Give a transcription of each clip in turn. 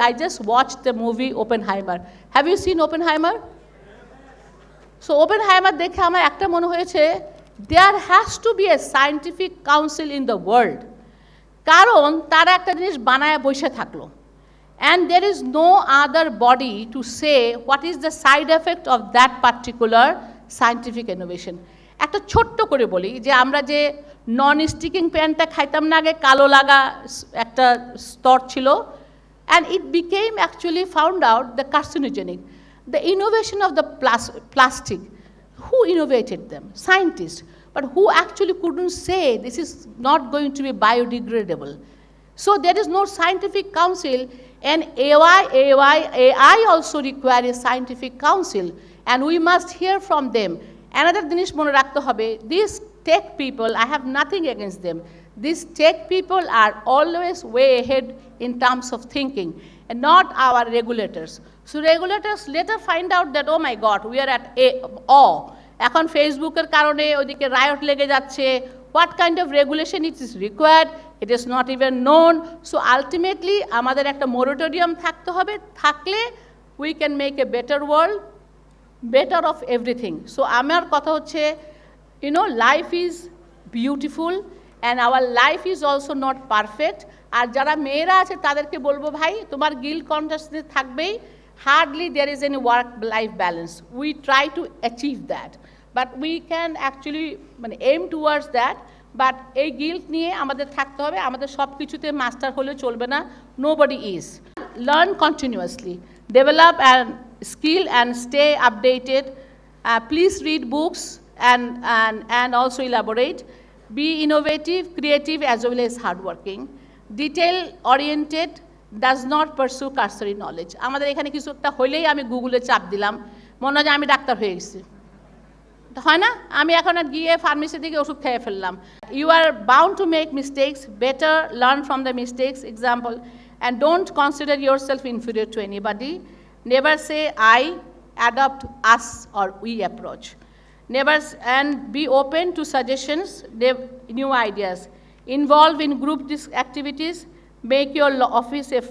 I just watched the movie Oppenheimer. Have you seen Oppenheimer? So Oppenheimer দেখে আমার একটা মনে হয়েছে there has to be a scientific council in the world. কারণ তারা একটা জিনিস বানায় বসে থাকলো. And there is no other body to say what is the side effect of that particular scientific innovation. একটা ছোট্ট করে বলি যে আমরা যে নন স্টিকিং প্যানটা খাইতাম না আগে কালো লাগা একটা স্তর ছিল and it became actually found out the carcinogenic. The innovation of the plastic, who innovated them? Scientists. But who actually couldn't say this is not going to be biodegradable. So there is no scientific council, and AI also require a scientific council, and we must hear from them. Another জিনিস মনে রাখতে হবে, these tech people, I have nothing against them. These tech people are always way ahead in terms of thinking, and not our regulators. So regulators later find out that, oh my God, we are at awe. এখন ফেসবুকের কারণে ওইদিকে riot লেগে যাচ্ছে. What kind of regulation it is required? It is not even known. So ultimately আমাদের একটা moratorium থাকতে হবে. থাকলে we can make a better world, better of everything. So আমার কথা হচ্ছে, life is beautiful and our life is also not perfect. আর যারা মেয়েরা আছে তাদেরকে বলবো ভাই তোমার গিল্ট কনসিয়াসনেস থাকবেই. Hardly there is any work-life balance. We try to achieve that. But we can actually aim towards that. But এই guilt নিয়ে আমাদের থাকতে হবে. আমাদের সব কিছুতে মাস্টার হলে চলবে না. Nobody is. Learn continuously. Develop and skill and stay updated. Please read books and also elaborate. Be innovative, creative as well as hardworking. Detail-oriented. Does not pursue cursory knowledge. আমাদের এখানে কিছু একটা হইলেই আমি গুগলে চাপ দিলাম, মনে হয় আমি ডাক্তার হয়ে গেছি, হয় না? আমি এখন গিয়ে ফার্মেসি থেকে ওষুধ খেয়ে ফেললাম. You are bound to make mistakes. Better learn from the mistakes. Example, and don't consider yourself inferior to anybody. Never say I, adopt us or we approach. Never, and be open to suggestions, new ideas. Involve in group activities. Make your office a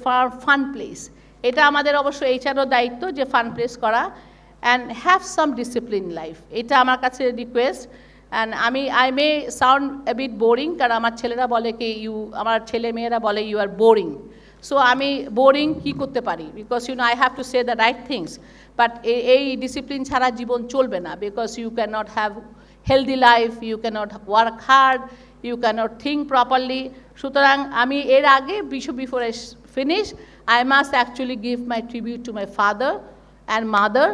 fun place. এটা আমাদের অবশ্য এইচআরও দায়িত্ব যে fun place করা. And have some discipline in life. এটা আমার কাছে request. And I may sound a bit boring কারণ আমার ছেলেরা বলে কি আমার ছেলে মেয়েরা বলে you are boring. So আমি বোরিং কি করতে পারি? Because I have to say the right things. But এই ডিসিপ্লিন ছাড়া জীবন চলবে না. Because you cannot have healthy life, you cannot work hard, you cannot think properly. সুতরাং আমি এর আগে before I finish, I must actually give my tribute to my father and mother.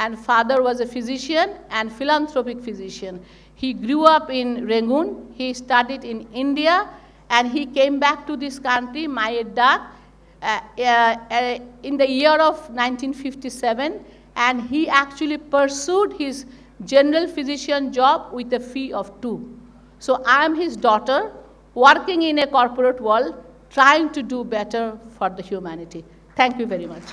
And father was a physician and philanthropic physician. He grew up in Rangoon. He studied in India, and he came back to this country, Mayedak, in the year of 1957, and he actually pursued his general physician job with a fee of 2. So I am his daughter, working in a corporate world, trying to do better for the humanity. Thank you very much.